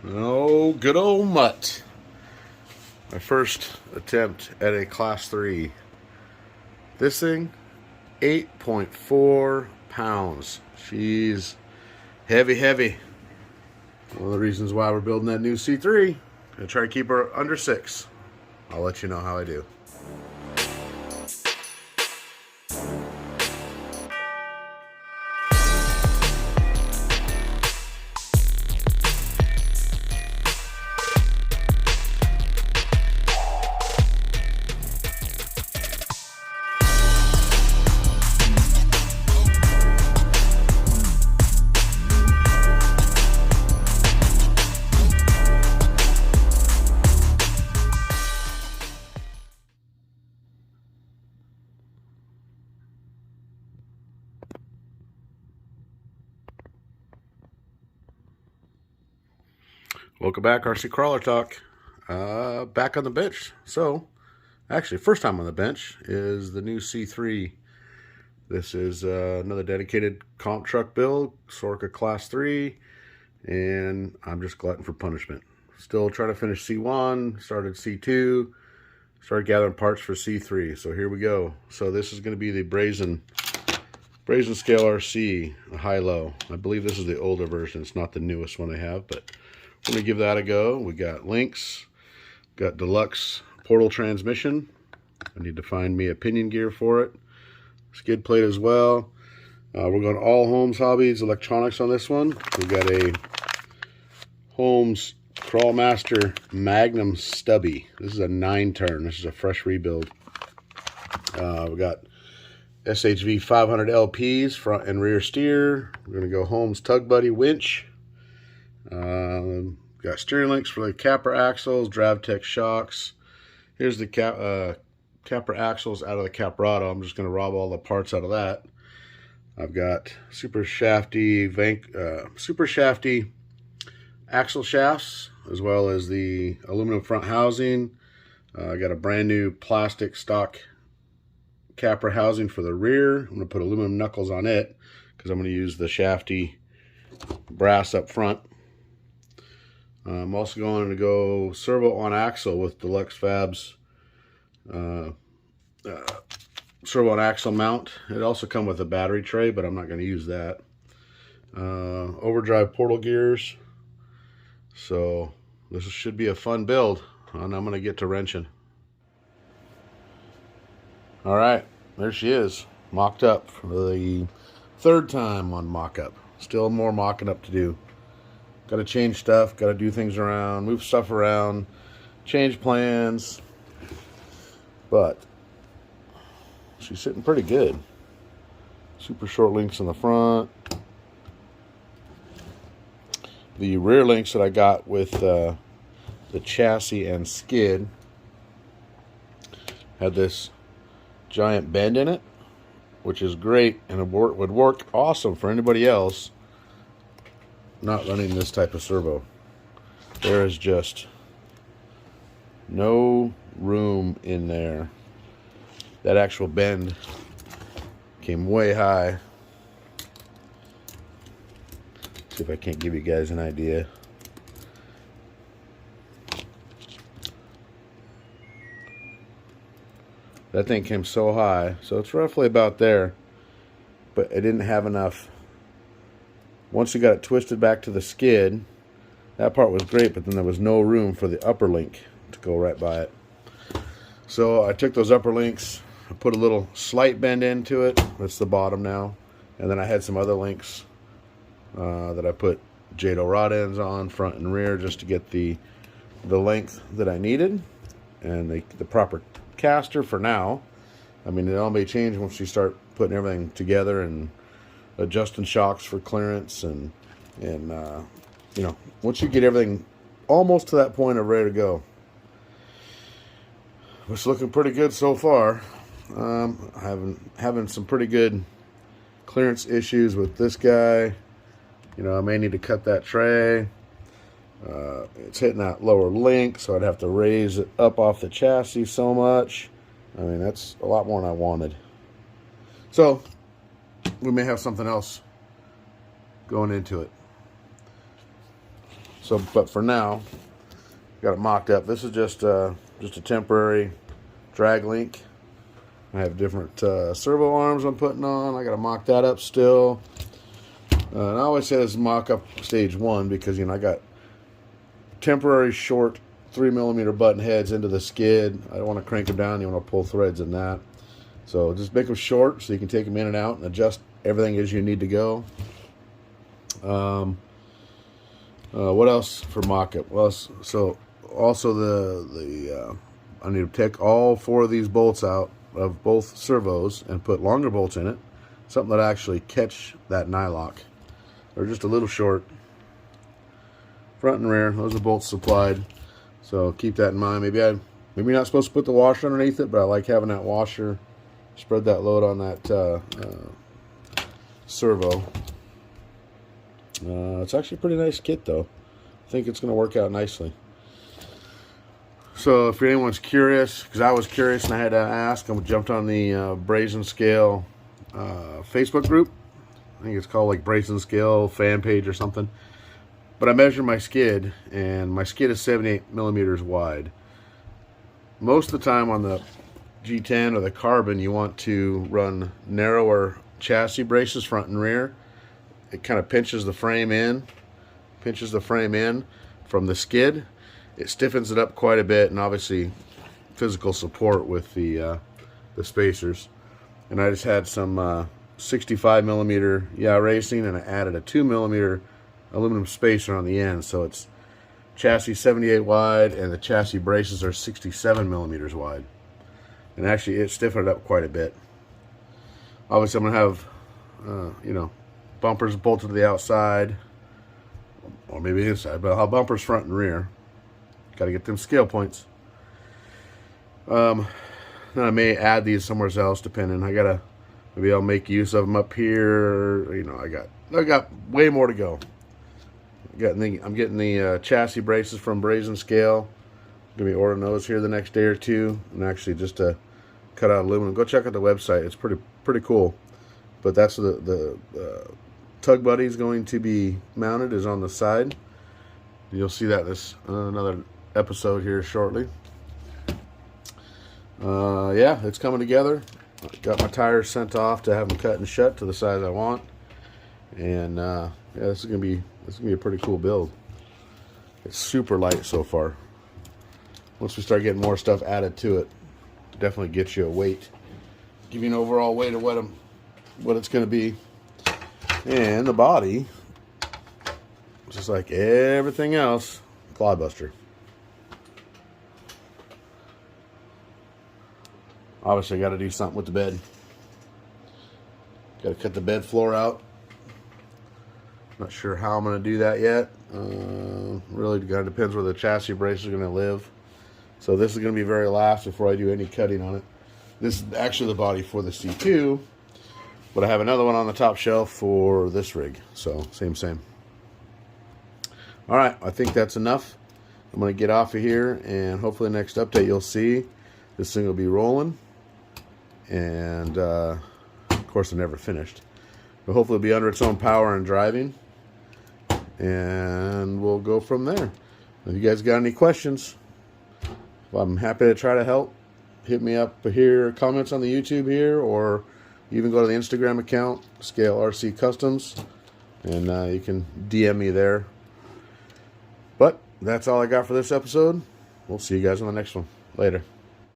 Oh, good old mutt. My first attempt at a class 3. This thing, 8.4 pounds. She's heavy, heavy. One of the reasons why we're building that new C3. Gonna try to keep her under 6. I'll let you know how I do. Welcome back, RC Crawler Talk. Back on the bench. So, actually, first time on the bench is the new C3. This is another dedicated comp truck build, Sorka Class 3, and I'm just glutton for punishment. Still trying to finish C1, started C2, started gathering parts for C3. So here we go. So this is going to be the Brazin Scale RC, a HiLo. I believe this is the older version. It's not the newest one I have, but I'm going to give that a go. We got links, got Dlux portal transmission. I need to find me a pinion gear for it. Skid plate as well. We're going all Holmes Hobbies electronics on this one. We got a Holmes Crawlmaster Magnum Stubby. This is a 9-turn. This is a fresh rebuild. We got SHV 500 LPs, front and rear steer. We're going to go Holmes Tug Buddy winch. Got steering links for the capra axles, DravTech shocks. Here's the capra axles out of the Caprado. I'm just going to rob all the parts out of that. I've got Supershafty axle shafts, as well as the aluminum front housing. I got a brand new plastic stock capra housing for the rear. I'm going to put aluminum knuckles on it because I'm going to use the shafty brass up front. I'm also going to go servo on axle with Dlux Fab's servo on axle mount. It also comes with a battery tray, but I'm not going to use that. Overdrive portal gears. So this should be a fun build, and I'm going to get to wrenching. All right, there she is, mocked up for the 3rd time on mock-up. Still more mocking up to do. Got to change stuff, got to do things around, move stuff around, change plans. But she's sitting pretty good. Super short links in the front. The rear links that I got with the chassis and skid had this giant bend in it, which is great, and it would work awesome for anybody else not running this type of servo. There is just no room in there. That actual bend came way high. See if I can't give you guys an idea. That thing came so high, so it's roughly about there, but it didn't have enough. Once you got it twisted back to the skid, that part was great, but then there was no room for the upper link to go right by it. So I took those upper links, I put a little slight bend into it. That's the bottom now. And then I had some other links that I put Jado rod ends on, front and rear, just to get the length that I needed. And the proper caster for now. I mean, it all may change once you start putting everything together and adjusting shocks for clearance, and you know, once you get everything almost to that point of ready to go. It's looking pretty good so far. Having some pretty good clearance issues with this guy. You know, I may need to cut that tray. It's hitting that lower link, so I'd have to raise it up off the chassis so much. I mean, that's a lot more than I wanted. So we may have something else going into it. So, but for now, got it mocked up. This is just a temporary drag link. I have different servo arms I'm putting on. I got to mock that up still. And I always say this is mock up stage 1 because, you know, I got temporary short 3mm button heads into the skid. I don't want to crank them down. You want to pull threads in that. So just make them short so you can take them in and out and adjust everything as you need to go. What else for mock-up? Well, so also I need to take all 4 of these bolts out of both servos and put longer bolts in it, something that actually catch that nylock. They're just a little short. Front and rear, those are bolts supplied. So keep that in mind. Maybe you're not supposed to put the washer underneath it, but I like having that washer. Spread that load on that servo. It's actually a pretty nice kit, though. I think it's going to work out nicely. So if anyone's curious, because I was curious and I had to ask, I jumped on the Brazin Scale Facebook group. I think it's called like Brazin Scale fan page or something. But I measured my skid, and my skid is 78mm wide. Most of the time on the G10 or the Carbon, you want to run narrower chassis braces front and rear. It kind of pinches the frame in from the skid. It stiffens it up quite a bit, and obviously physical support with the spacers. And I just had some 65mm racing, and I added a 2mm aluminum spacer on the end, so it's chassis 78 wide, and the chassis braces are 67mm wide. And actually, it stiffened it up quite a bit. Obviously, I'm gonna have you know, bumpers bolted to the outside, or maybe inside, but I'll have bumpers front and rear. Got to get them scale points. Then I may add these somewhere else, depending. Maybe I'll make use of them up here. You know, I got way more to go. I'm getting the chassis braces from Brazin Scale. I'm gonna be ordering those here the next day or two, and actually just to cut out aluminum. Go check out the website. It's pretty cool. But that's the Tug Buddy is going to be mounted, is on the side. You'll see that this another episode here shortly. Yeah, it's coming together. Got my tires sent off to have them cut and shut to the size I want, and yeah, this is gonna be a pretty cool build. It's super light so far. Once we start getting more stuff added to it, definitely gets you a weight, give you an overall weight of what it's gonna be. And the body, just like everything else, clodbuster. Obviously, I got to do something with the bed. Got to cut the bed floor out. Not sure how I'm going to do that yet. Really kind of depends where the chassis brace is going to live. So this is going to be very last before I do any cutting on it. This is actually the body for the C2, but I have another one on the top shelf for this rig. So same. All right, I think that's enough. I'm going to get off of here, and hopefully the next update you'll see this thing will be rolling. And of course, it never finished. But hopefully it'll be under its own power and driving. And we'll go from there. If you guys got any questions, well, I'm happy to try to help. Hit me up here, comments on the YouTube here, or even go to the Instagram account, Scale RC Customs, and you can DM me there. But that's all I got for this episode. We'll see you guys on the next one. Later.